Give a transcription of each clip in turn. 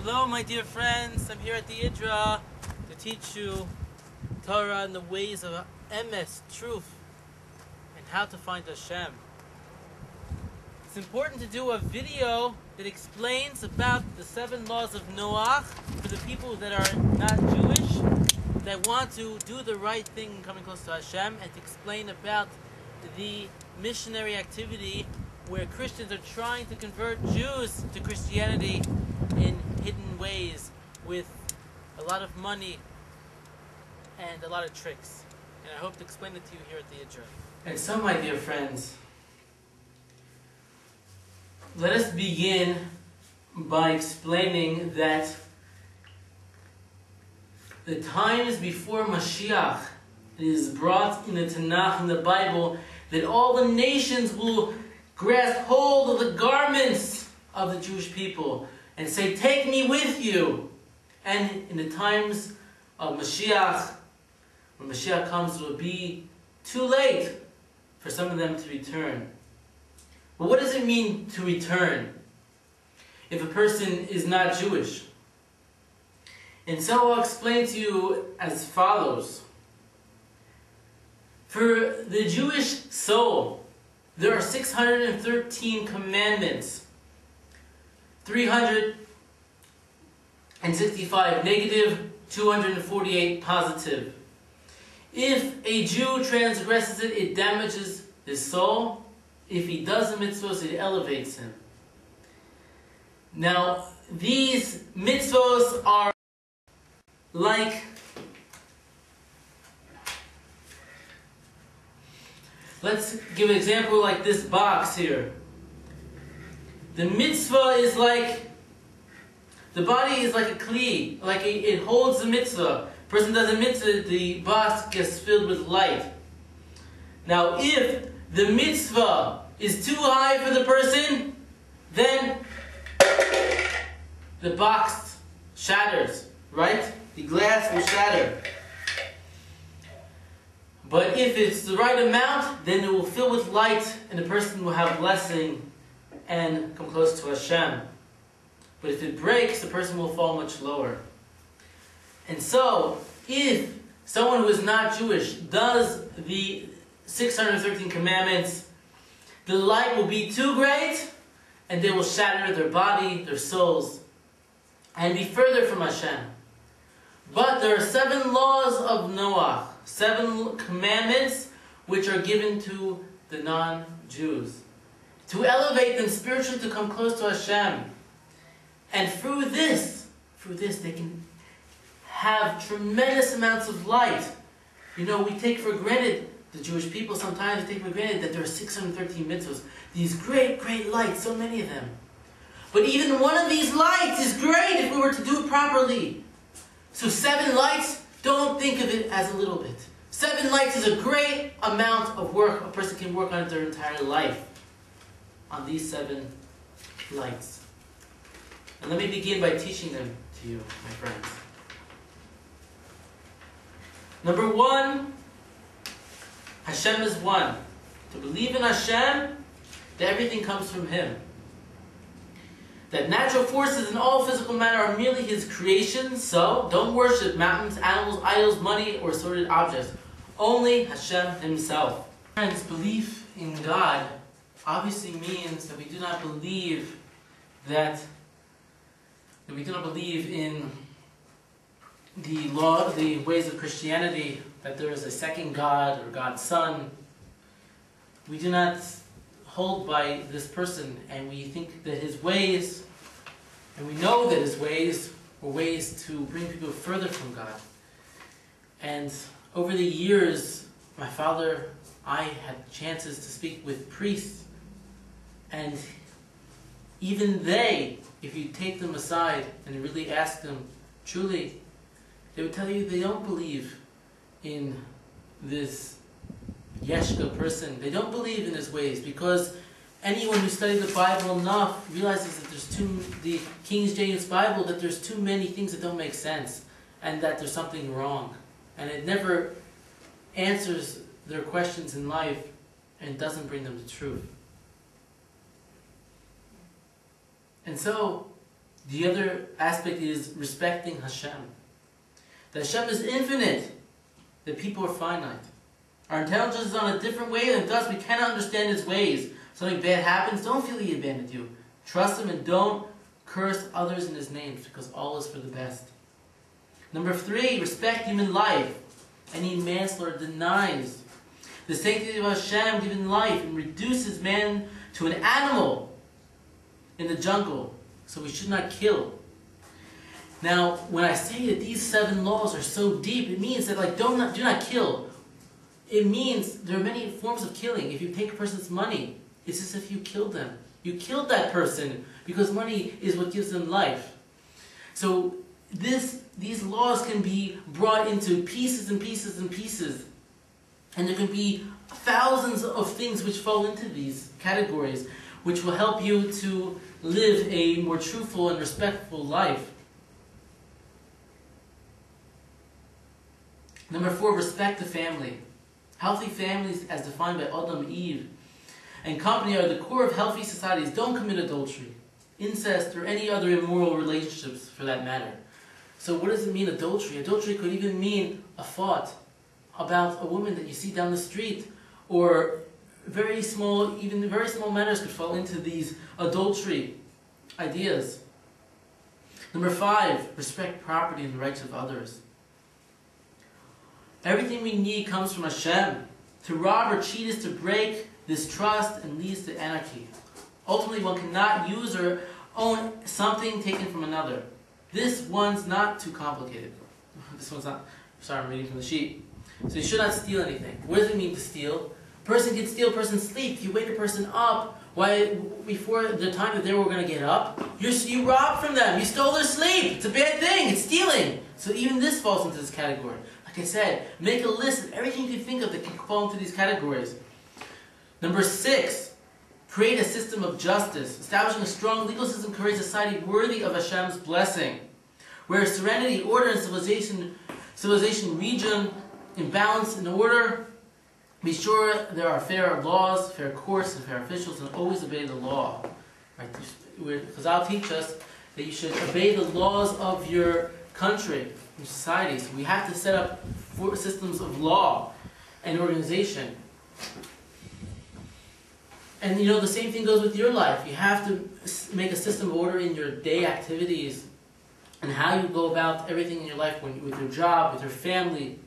Hello, my dear friends. I'm here at the Idra to teach you Torah and the ways of emes, truth, and how to find Hashem. It's important to do a video that explains about the 7 laws of Noach for the people that are not Jewish, that want to do the right thing in coming close to Hashem, and to explain about the missionary activity where Christians are trying to convert Jews to Christianity in hidden ways with a lot of money and a lot of tricks. And I hope to explain it to you here at the Idra. And so, my dear friends, let us begin by explaining that the times before Mashiach, it is brought in the Tanakh, in the Bible, that all the nations will grasp hold of the garments of the Jewish people and say, "Take me with you." And in the times of Mashiach, when Mashiach comes, it will be too late for some of them to return. But what does it mean to return if a person is not Jewish? And so I'll explain to you as follows. For the Jewish soul, there are 613 commandments, 365 negative, 248 positive. If a Jew transgresses it, it damages his soul. If he does the mitzvahs, it elevates him. Now, these mitzvahs are like let's give an example like this box here. The mitzvah is like, the body is like a kli, it holds the mitzvah. Person does a mitzvah, the box gets filled with light. Now if the mitzvah is too high for the person, then the box shatters, right? The glass will shatter. But if it's the right amount, then it will fill with light and the person will have blessing and come close to Hashem. But if it breaks, the person will fall much lower. And so, if someone who is not Jewish does the 613 commandments, the light will be too great and they will shatter their body, their souls, and be further from Hashem. But there are 7 laws of Noach, 7 commandments which are given to the non-Jews to elevate them spiritually, to come close to Hashem. And through this they can have tremendous amounts of light. You know, we take for granted, the Jewish people sometimes take for granted that there are 613 mitzvahs. These great, great lights, so many of them. But even one of these lights is great if we were to do it properly. So 7 lights, don't think of it as a little bit. 7 lights is a great amount of work a person can work on their entire life. On these 7 lights. And let me begin by teaching them to you, my friends. Number 1, Hashem is one. To believe in Hashem, that everything comes from Him. That natural forces in all physical matter are merely His creation, so don't worship mountains, animals, idols, money, or assorted objects. Only Hashem Himself. Friends, belief in God obviously means that we do not believe in the law, the ways of Christianity, that there is a second God or God's Son. We do not hold by this person, and we think that his ways, and we know that his ways were ways to bring people further from God. And over the years, my father, I had chances to speak with priests, and even they, if you take them aside and really ask them truly, they would tell you they don't believe in this Yeshka person. They don't believe in his ways, because anyone who studied the Bible enough realizes that the King James Bible, that there's too many things that don't make sense, and that there's something wrong. And it never answers their questions in life, and doesn't bring them to truth. And so, The other aspect is respecting Hashem. That Hashem is infinite, that people are finite. Our intelligence is on a different way, and thus we cannot understand His ways. Something bad happens, don't feel He abandoned you. Trust Him and don't curse others in His name, because all is for the best. Number 3, respect human life. Any manslaughter denies the sanctity of Hashem given life and reduces man to an animal in the jungle. So we should not kill. Now, when I say that these 7 laws are so deep, it means that do not kill. It means there are many forms of killing. If you take a person's money, it's as if you killed them. You killed that person because money is what gives them life. So these laws can be brought into pieces and pieces and pieces. And there can be thousands of things which fall into these categories, which will help you to live a more truthful and respectful life. Number 4, respect the family. Healthy families, as defined by Adam, Eve, and company, are the core of healthy societies. Don't commit adultery, incest, or any other immoral relationships for that matter. So what does it mean, adultery? Adultery could even mean a thought about a woman that you see down the street, or even very small matters could fall into these adultery ideas. Number 5, respect property and the rights of others. Everything we need comes from Hashem. To rob or cheat is to break this trust and leads to anarchy. Ultimately, one cannot use or own something taken from another. This one's not too complicated. This one's not. Sorry, I'm reading from the sheet. So you should not steal anything. What does it mean to steal? A person can steal a person's sleep. If you wake a person up before the time that they were going to get up, you robbed from them. You stole their sleep. It's a bad thing. It's stealing. So even this falls into this category. Like I said, make a list of everything you can think of that can fall into these categories. Number 6, create a system of justice. Establishing a strong legal system creates a society worthy of Hashem's blessing, where serenity, order, and civilization region in balance and order. Be sure there are fair laws, fair courts, and fair officials, and always obey the law. Right? Because I'll teach us that you should obey the laws of your country, your society. So we have to set up systems of law and organization. And the same thing goes with your life. You have to make a system of order in your day activities and how you go about everything in your life, with your job, with your family.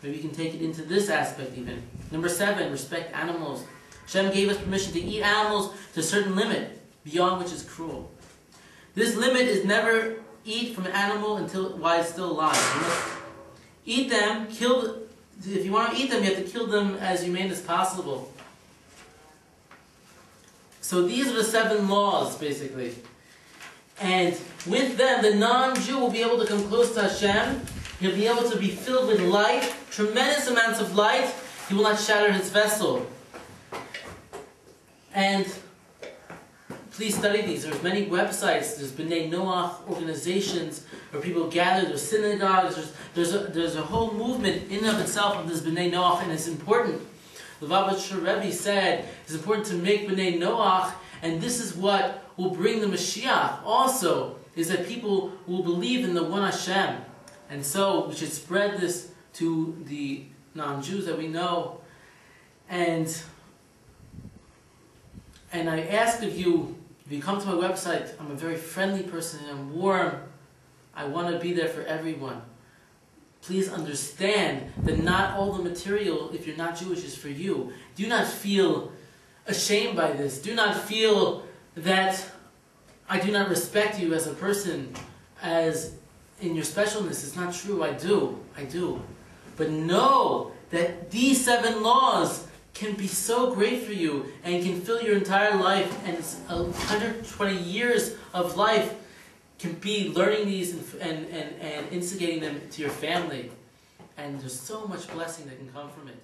Maybe you can take it into this aspect even. Number 7, respect animals. Hashem gave us permission to eat animals to a certain limit, beyond which is cruel. This limit is never eat from an animal while it's still alive. You must eat them, if you want to eat them, you have to kill them as humane as possible. So these are the 7 laws, basically. And with them, the non-Jew will be able to come close to Hashem. He'll be able to be filled with light, tremendous amounts of light. He will not shatter his vessel. And please study these. There's many websites. There's B'nai Noach organizations where people gather. There's synagogues. There's a whole movement in and of itself of this B'nai Noach, and it's important. The Lubavitcher Rebbe said it's important to make B'nai Noach, and this is what will bring the Mashiach also, is that people will believe in the one Hashem. And so we should spread this to the non-Jews that we know. And I ask of you, if you come to my website, I'm a very friendly person and I'm warm. I want to be there for everyone. Please understand that not all the material, if you're not Jewish, is for you. Do not feel ashamed by this. Do not feel that I do not respect you as a person, as in your specialness. It's not true. I do. But know that these 7 laws can be so great for you and can fill your entire life, and it's 120 years of life can be learning these and instigating them to your family. And there's so much blessing that can come from it.